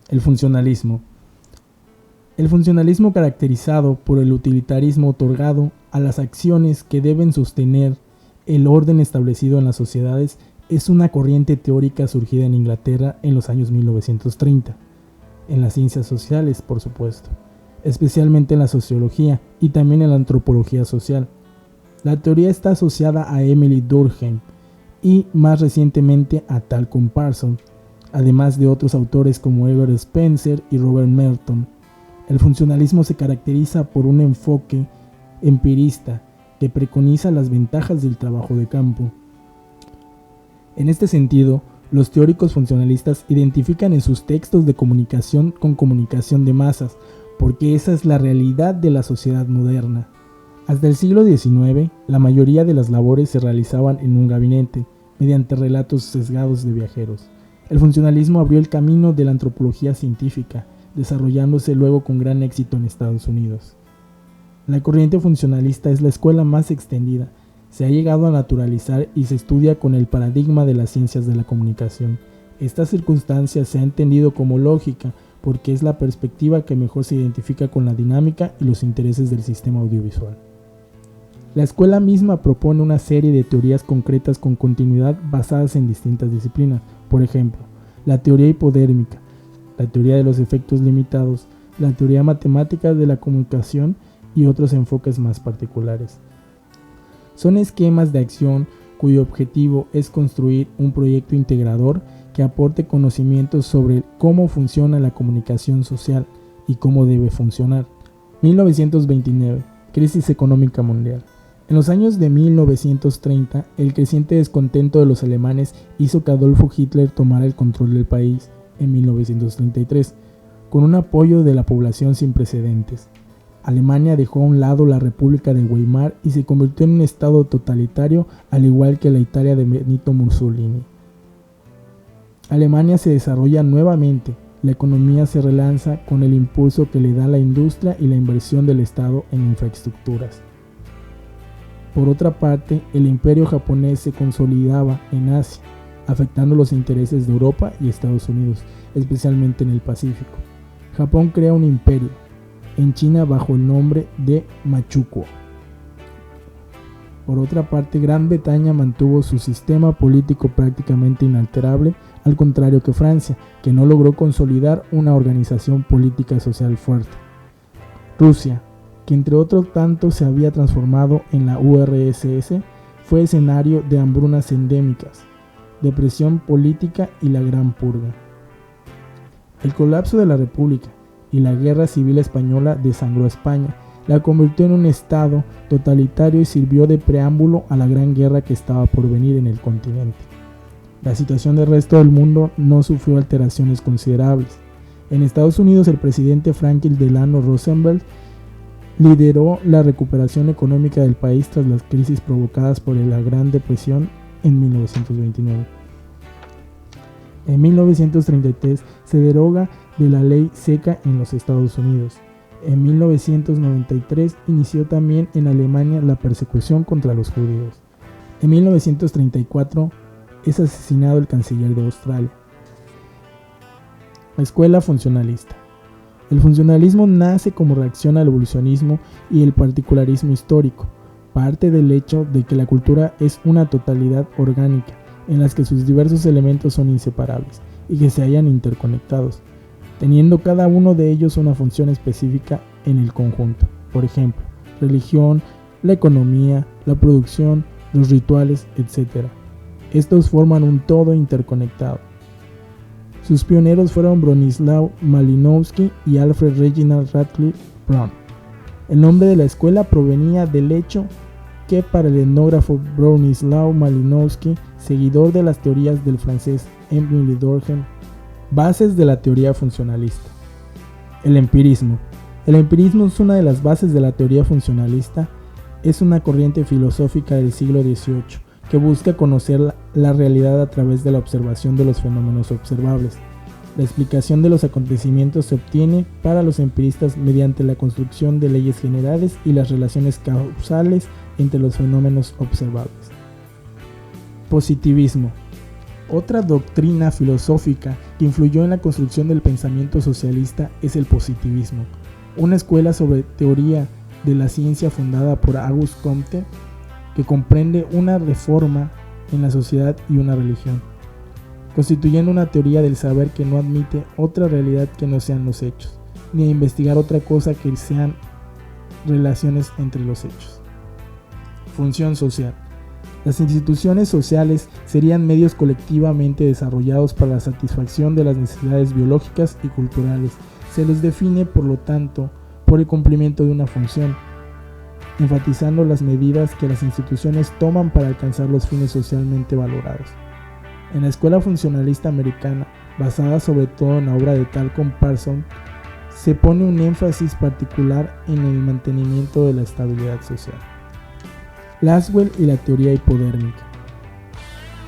El funcionalismo. El funcionalismo, caracterizado por el utilitarismo otorgado a las acciones que deben sostener el orden establecido en las sociedades, es una corriente teórica surgida en Inglaterra en los años 1930, en las ciencias sociales, por supuesto, especialmente en la sociología y también en la antropología social. La teoría está asociada a Emily Durkheim y más recientemente a Malcolm Parsons, además de otros autores como Herbert Spencer y Robert Merton. El funcionalismo se caracteriza por un enfoque empirista que preconiza las ventajas del trabajo de campo. En este sentido, los teóricos funcionalistas identifican en sus textos de comunicación con comunicación de masas, porque esa es la realidad de la sociedad moderna. Hasta el siglo XIX, la mayoría de las labores se realizaban en un gabinete, mediante relatos sesgados de viajeros. El funcionalismo abrió el camino de la antropología científica, desarrollándose luego con gran éxito en Estados Unidos. La corriente funcionalista es la escuela más extendida. Se ha llegado a naturalizar y se estudia con el paradigma de las ciencias de la comunicación. Esta circunstancia se ha entendido como lógica porque es la perspectiva que mejor se identifica con la dinámica y los intereses del sistema audiovisual. La escuela misma propone una serie de teorías concretas con continuidad basadas en distintas disciplinas, por ejemplo, la teoría hipodérmica, la teoría de los efectos limitados, la teoría matemática de la comunicación y otros enfoques más particulares. Son esquemas de acción cuyo objetivo es construir un proyecto integrador que aporte conocimientos sobre cómo funciona la comunicación social y cómo debe funcionar. 1929. Crisis económica mundial. En los años de 1930, el creciente descontento de los alemanes hizo que Adolfo Hitler tomara el control del país en 1933, con un apoyo de la población sin precedentes. Alemania dejó a un lado la República de Weimar y se convirtió en un estado totalitario, al igual que la Italia de Benito Mussolini. Alemania se desarrolla nuevamente, la economía se relanza con el impulso que le da la industria y la inversión del Estado en infraestructuras. Por otra parte, el imperio japonés se consolidaba en Asia, afectando los intereses de Europa y Estados Unidos, especialmente en el Pacífico. Japón crea un imperio en China bajo el nombre de Manchukuo. Por otra parte, Gran Bretaña mantuvo su sistema político prácticamente inalterable, al contrario que Francia, que no logró consolidar una organización política social fuerte. Rusia, que entre otros tantos se había transformado en la URSS, fue escenario de hambrunas endémicas, depresión política y la Gran Purga. El colapso de la República y la Guerra Civil Española desangró a España, la convirtió en un estado totalitario y sirvió de preámbulo a la gran guerra que estaba por venir en el continente. La situación del resto del mundo no sufrió alteraciones considerables. En Estados Unidos, el presidente Franklin Delano Roosevelt lideró la recuperación económica del país tras las crisis provocadas por la Gran Depresión en 1929. En 1933 se deroga de la ley seca en los Estados Unidos. En 1993 inició también en Alemania la persecución contra los judíos. En 1934 es asesinado el canciller de Australia. Escuela funcionalista. El funcionalismo nace como reacción al evolucionismo y el particularismo histórico. Parte del hecho de que la cultura es una totalidad orgánica, en las que sus diversos elementos son inseparables y que se hallan interconectados, teniendo cada uno de ellos una función específica en el conjunto. Por ejemplo, religión, la economía, la producción, los rituales, etc. Estos forman un todo interconectado. Sus pioneros fueron Bronislaw Malinowski y Alfred Reginald Radcliffe Brown. El nombre de la escuela provenía del hecho que para el etnógrafo Bronislaw Malinowski, seguidor de las teorías del francés Emile Durkheim, bases de la teoría funcionalista. El empirismo. El empirismo es una de las bases de la teoría funcionalista. Es una corriente filosófica del siglo XVIII que busca conocer la realidad a través de la observación de los fenómenos observables. La explicación de los acontecimientos se obtiene para los empiristas mediante la construcción de leyes generales y las relaciones causales entre los fenómenos observables. Positivismo. Otra doctrina filosófica que influyó en la construcción del pensamiento socialista es el positivismo, una escuela sobre teoría de la ciencia fundada por Auguste Comte que comprende una reforma en la sociedad y una religión, constituyendo una teoría del saber que no admite otra realidad que no sean los hechos, ni a investigar otra cosa que sean relaciones entre los hechos. Función social. Las instituciones sociales serían medios colectivamente desarrollados para la satisfacción de las necesidades biológicas y culturales. Se les define, por lo tanto, por el cumplimiento de una función, enfatizando las medidas que las instituciones toman para alcanzar los fines socialmente valorados. En la escuela funcionalista americana, basada sobre todo en la obra de Talcott Parsons, se pone un énfasis particular en el mantenimiento de la estabilidad social. Laswell y la teoría hipodérmica.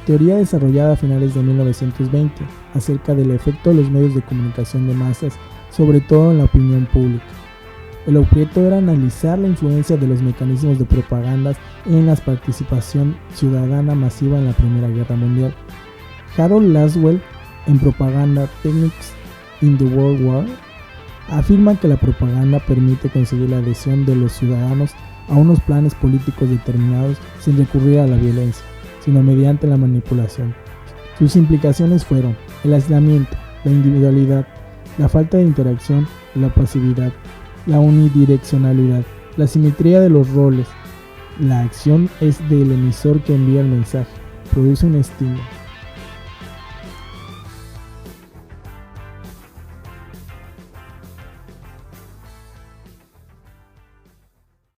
Teoría desarrollada a finales de 1920 acerca del efecto de los medios de comunicación de masas, sobre todo en la opinión pública. El objeto era analizar la influencia de los mecanismos de propaganda en la participación ciudadana masiva en la Primera Guerra Mundial. Harold Laswell, en Propaganda Techniques in the World War, afirma que la propaganda permite conseguir la adhesión de los ciudadanos a unos planes políticos determinados sin recurrir a la violencia, sino mediante la manipulación. Sus implicaciones fueron el aislamiento, la individualidad, la falta de interacción, la pasividad, la unidireccionalidad, la simetría de los roles. La acción es del emisor que envía el mensaje, produce un estímulo.